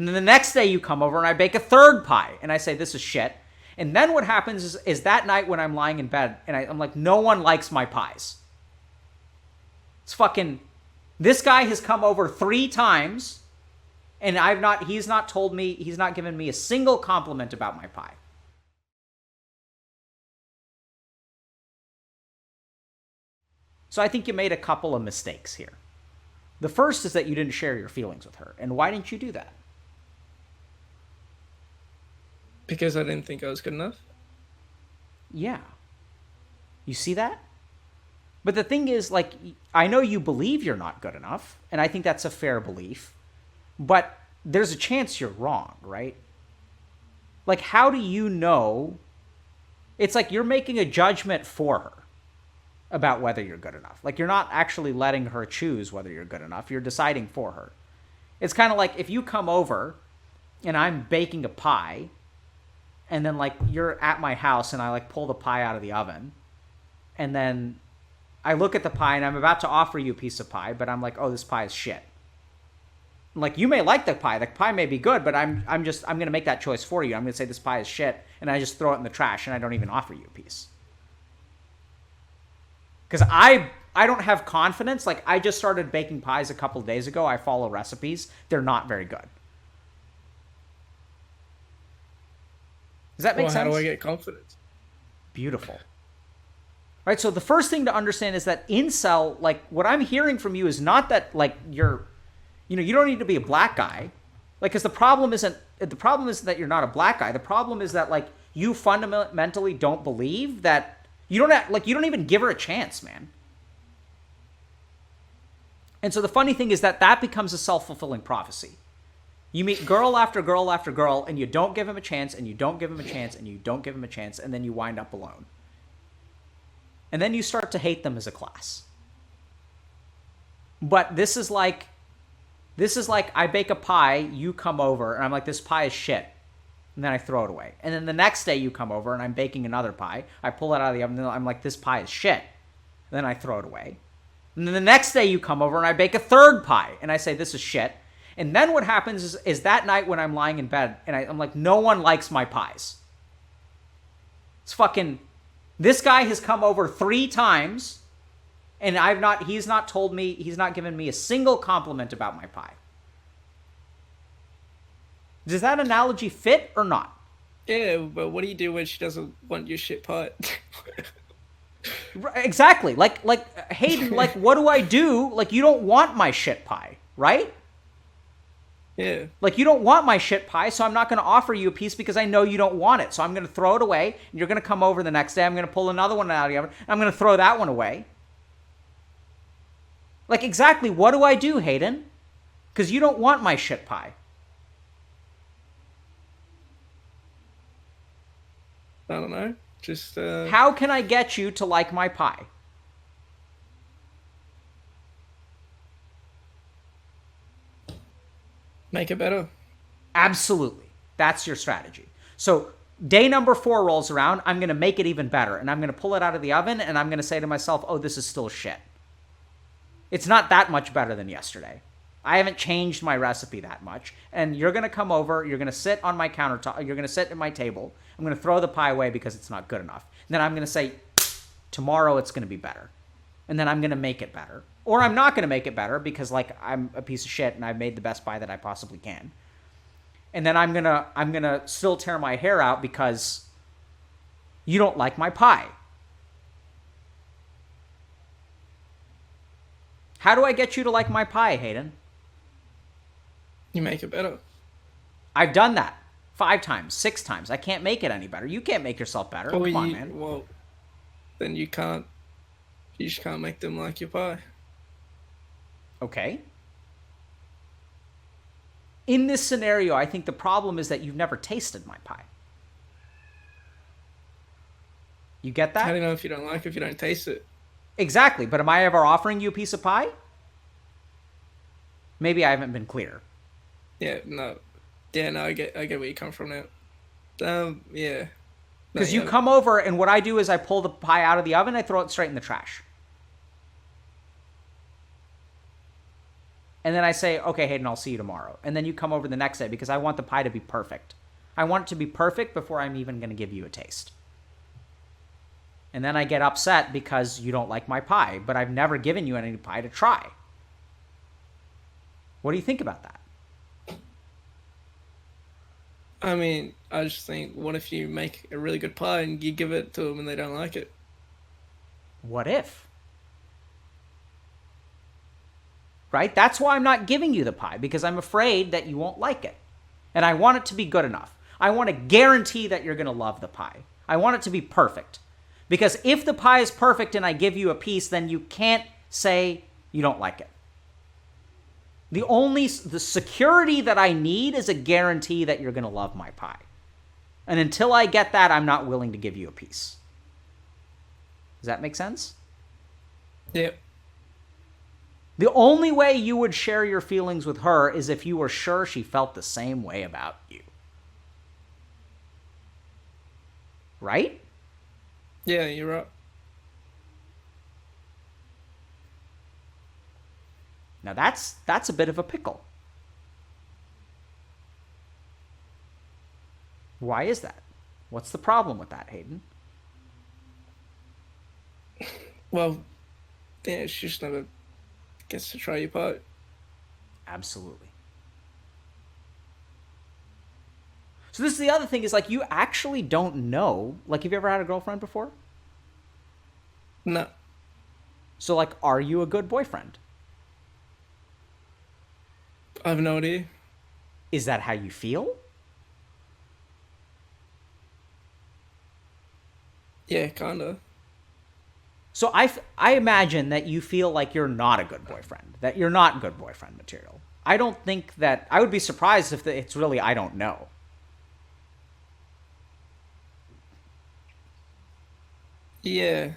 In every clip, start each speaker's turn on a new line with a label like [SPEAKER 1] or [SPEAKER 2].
[SPEAKER 1] And then the next day you come over and I bake a third pie. And I say, this is shit. And then what happens is that night when I'm lying in bed and I'm like, no one likes my pies. It's fucking... This guy has come over 3 times and he's not told me, he's not given me a single compliment about my pie. So I think you made a couple of mistakes here. The first is that you didn't share your feelings with her. And why didn't you do that?
[SPEAKER 2] Because I didn't think I was good enough.
[SPEAKER 1] Yeah. You see that? But the thing is, like, I know you believe you're not good enough, and I think that's a fair belief, but there's a chance you're wrong, right? Like, how do you know? It's like you're making a judgment for her about whether you're good enough. Like, you're not actually letting her choose whether you're good enough. You're deciding for her. It's kind of like if you come over and I'm baking a pie, and then, like, you're at my house and I, like, pull the pie out of the oven, and then I look at the pie and I'm about to offer you a piece of pie, but I'm like, oh, this pie is shit. Like, you may like the pie may be good, but I'm going to make that choice for you. I'm going to say this pie is shit, and I just throw it in the trash and I don't even offer you a piece. Because I don't have confidence. Like, I just started baking pies a couple of days ago. I follow recipes. They're not very good. Does that make sense?
[SPEAKER 2] How do I get confidence?
[SPEAKER 1] Beautiful. Right, so the first thing to understand is that incel, like, what I'm hearing from you is not that, like, you don't need to be a black guy. Like, because the problem isn't that you're not a black guy. The problem is that, like, you fundamentally don't believe that you don't even give her a chance, man. And so the funny thing is that becomes a self-fulfilling prophecy. You meet girl after girl after girl, and you don't give him a chance, and you don't give him a chance, and you don't give him a chance, and then you wind up alone. And then you start to hate them as a class. But this is like I bake a pie, you come over, and I'm like, this pie is shit. And then I throw it away. And then the next day you come over, and I'm baking another pie. I pull it out of the oven, and I'm like, this pie is shit. And then I throw it away. And then the next day you come over, and I bake a third pie. And I say, this is shit. And then what happens is that night when I'm lying in bed, and I'm like, no one likes my pies. It's fucking... This guy has come over 3 times, and he's not told me, he's not given me a single compliment about my pie. Does that analogy fit or not?
[SPEAKER 2] Yeah, but what do you do when she doesn't want your shit pie?
[SPEAKER 1] Exactly. Like Hayden, like, what do I do? Like, you don't want my shit pie, right?
[SPEAKER 2] Yeah.
[SPEAKER 1] Like, you don't want my shit pie, so I'm not going to offer you a piece because I know you don't want it. So I'm going to throw it away, and you're going to come over the next day. I'm going to pull another one out of the oven, and I'm going to throw that one away. Like, exactly, what do I do, Hayden? Because you don't want my shit pie.
[SPEAKER 2] I don't know. Just,
[SPEAKER 1] How can I get you to like my pie?
[SPEAKER 2] Make it better.
[SPEAKER 1] Absolutely. That's your strategy. So day number 4 rolls around. I'm going to make it even better. And I'm going to pull it out of the oven. And I'm going to say to myself, oh, this is still shit. It's not that much better than yesterday. I haven't changed my recipe that much. And you're going to come over. You're going to sit on my countertop. You're going to sit at my table. I'm going to throw the pie away because it's not good enough. And then I'm going to say, tomorrow it's going to be better. And then I'm going to make it better. Or I'm not going to make it better because, like, I'm a piece of shit and I've made the best pie that I possibly can. And then I'm going to still tear my hair out because you don't like my pie. How do I get you to like my pie, Hayden?
[SPEAKER 2] You make it better.
[SPEAKER 1] I've done that 5 times, 6 times. I can't make it any better. You can't make yourself better. Come on, man.
[SPEAKER 2] Well, then you can't. You just can't make them like your pie.
[SPEAKER 1] Okay. In this scenario, I think the problem is that you've never tasted my pie. You get that?
[SPEAKER 2] How do you know if you don't like it if you don't taste it?
[SPEAKER 1] Exactly. But am I ever offering you a piece of pie? Maybe I haven't been clear.
[SPEAKER 2] Yeah, no. Yeah, no, I get where you come from now. Yeah.
[SPEAKER 1] Because you come over, and what I do is I pull the pie out of the oven, I throw it straight in the trash. And then I say, okay, Hayden, I'll see you tomorrow. And then you come over the next day because I want the pie to be perfect. I want it to be perfect before I'm even going to give you a taste. And then I get upset because you don't like my pie, but I've never given you any pie to try. What do you think about that?
[SPEAKER 2] I mean, I just think, what if you make a really good pie and you give it to them and they don't like it?
[SPEAKER 1] What if? Right? That's why I'm not giving you the pie, because I'm afraid that you won't like it. And I want it to be good enough. I want to guarantee that you're going to love the pie. I want it to be perfect. Because if the pie is perfect and I give you a piece, then you can't say you don't like it. The security that I need is a guarantee that you're going to love my pie. And until I get that, I'm not willing to give you a piece. Does that make sense?
[SPEAKER 2] Yep.
[SPEAKER 1] The only way you would share your feelings with her is if you were sure she felt the same way about you. Right?
[SPEAKER 2] Yeah, you're right.
[SPEAKER 1] Now that's a bit of a pickle. Why is that? What's the problem with that, Hayden?
[SPEAKER 2] Well, yeah, she just never gets to try your pie.
[SPEAKER 1] Absolutely. So this is the other thing, is like, you actually don't know. Like, have you ever had a girlfriend before?
[SPEAKER 2] No.
[SPEAKER 1] So, like, are you a good boyfriend?
[SPEAKER 2] I have no idea.
[SPEAKER 1] Is that how you feel?
[SPEAKER 2] Yeah, kinda.
[SPEAKER 1] So I imagine that you feel like you're not a good boyfriend, that you're not good boyfriend material. I don't think that... I would be surprised if it's really I don't know.
[SPEAKER 2] Yeah.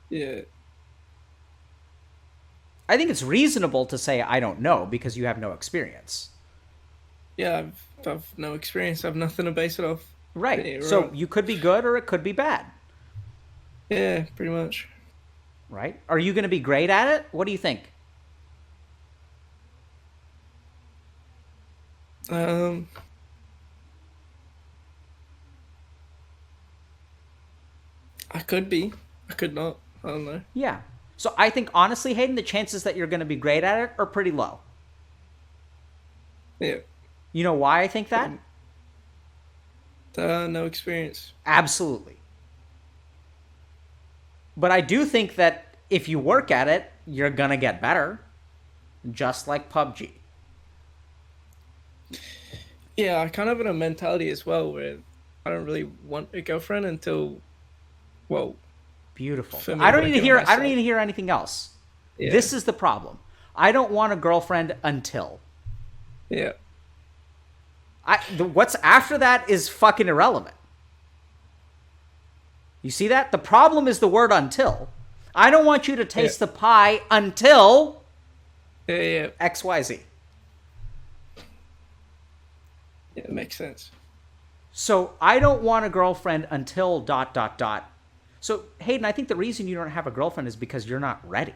[SPEAKER 2] Yeah.
[SPEAKER 1] I think it's reasonable to say I don't know because you have no experience.
[SPEAKER 2] Yeah, I've no experience. I have nothing to base it off.
[SPEAKER 1] Right.
[SPEAKER 2] Yeah,
[SPEAKER 1] So
[SPEAKER 2] right.
[SPEAKER 1] you could be good or it could be bad.
[SPEAKER 2] Yeah, pretty much.
[SPEAKER 1] Right? Are you going to be great at it? What do you think?
[SPEAKER 2] I could be. I could not. I don't know.
[SPEAKER 1] Yeah. So I think, honestly, Hayden, the chances that you're going to be great at it are pretty low.
[SPEAKER 2] Yeah.
[SPEAKER 1] You know why I think that?
[SPEAKER 2] No experience.
[SPEAKER 1] Absolutely. But I do think that if you work at it, you're going to get better. Just like PUBG.
[SPEAKER 2] Yeah, I kind of have a mentality as well where I don't really want a girlfriend until, well,
[SPEAKER 1] Beautiful.
[SPEAKER 2] for me
[SPEAKER 1] I don't
[SPEAKER 2] to
[SPEAKER 1] need to
[SPEAKER 2] work
[SPEAKER 1] hear.
[SPEAKER 2] on
[SPEAKER 1] I don't need
[SPEAKER 2] myself.
[SPEAKER 1] to hear anything else.
[SPEAKER 2] Yeah.
[SPEAKER 1] This is the problem. I don't want a girlfriend until.
[SPEAKER 2] Yeah.
[SPEAKER 1] What's after that is fucking irrelevant. You see that? The problem is the word until. I don't want you to taste the pie until
[SPEAKER 2] Yeah.
[SPEAKER 1] XYZ.
[SPEAKER 2] Yeah, it makes sense.
[SPEAKER 1] So I don't want a girlfriend until ... So, Hayden, I think the reason you don't have a girlfriend is because you're not ready.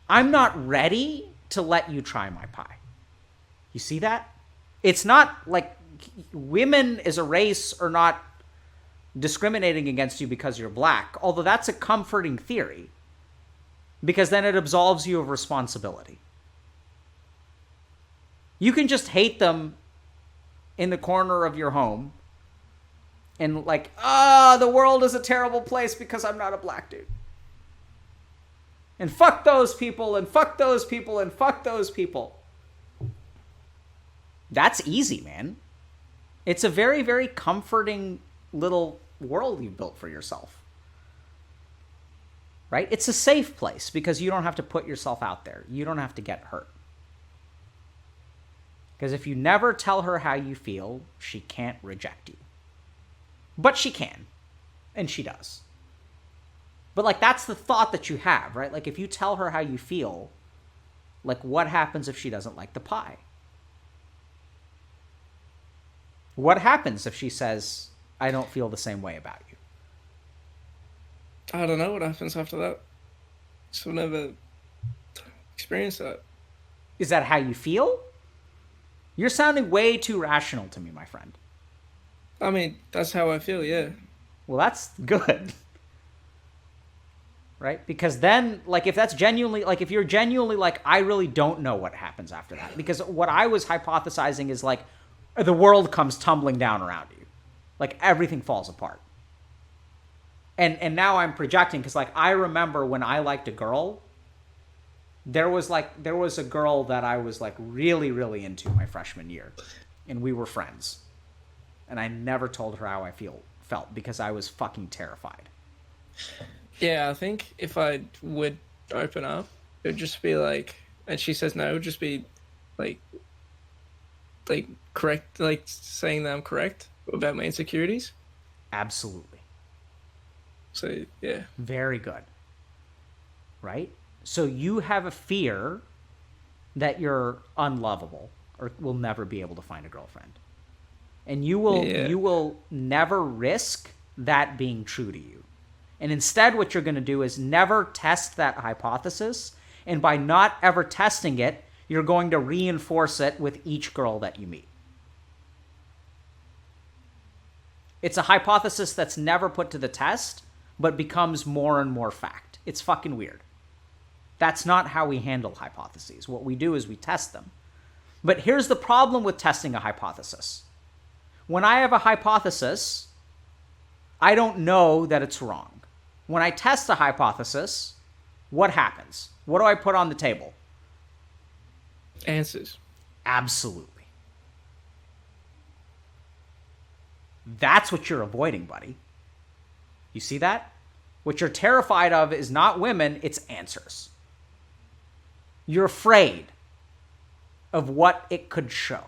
[SPEAKER 1] I'm not ready to let you try my pie. You see that? It's not like women as a race are not discriminating against you because you're black, although that's a comforting theory, because then it absolves you of responsibility. You can just hate them in the corner of your home and like, the world is a terrible place because I'm not a black dude. And fuck those people, and fuck those people, and fuck those people. That's easy, man. It's a very, very comforting little world you've built for yourself. Right? It's a safe place because you don't have to put yourself out there. You don't have to get hurt. Because if you never tell her how you feel, she can't reject you. But she can. And she does. But, like, that's the thought that you have, right? Like, if you tell her how you feel, like, what happens if she doesn't like the pie? What happens if she says, I don't feel the same way about you?
[SPEAKER 2] I don't know what happens after that. So I've never experienced that.
[SPEAKER 1] Is that how you feel? You're sounding way too rational to me, my friend.
[SPEAKER 2] I mean, that's how I feel, yeah.
[SPEAKER 1] Well, that's good. Right? Because then, like, if that's genuinely, like, if you're genuinely like, I really don't know what happens after that. Because what I was hypothesizing is, like, the world comes tumbling down around you. Like, everything falls apart. And now I'm projecting, because, like, I remember when I liked a girl, there was a girl that I was, like, really, really into my freshman year. And we were friends. And I never told her how I felt, because I was fucking terrified.
[SPEAKER 2] Yeah, I think if I would open up, it would just be like, and she says no, it would just be like correct, like saying that I'm correct about my insecurities.
[SPEAKER 1] Absolutely.
[SPEAKER 2] So, yeah.
[SPEAKER 1] Very good. Right? So you have a fear that you're unlovable or will never be able to find a girlfriend. And you will never risk that being true to you. And instead, what you're going to do is never test that hypothesis. And by not ever testing it, you're going to reinforce it with each girl that you meet. It's a hypothesis that's never put to the test, but becomes more and more fact. It's fucking weird. That's not how we handle hypotheses. What we do is we test them. But here's the problem with testing a hypothesis. When I have a hypothesis, I don't know that it's wrong. When I test a hypothesis, what happens? What do I put on the table?
[SPEAKER 2] Answers.
[SPEAKER 1] Absolutely. That's what you're avoiding, buddy. You see that? What you're terrified of is not women, it's answers. You're afraid of what it could show.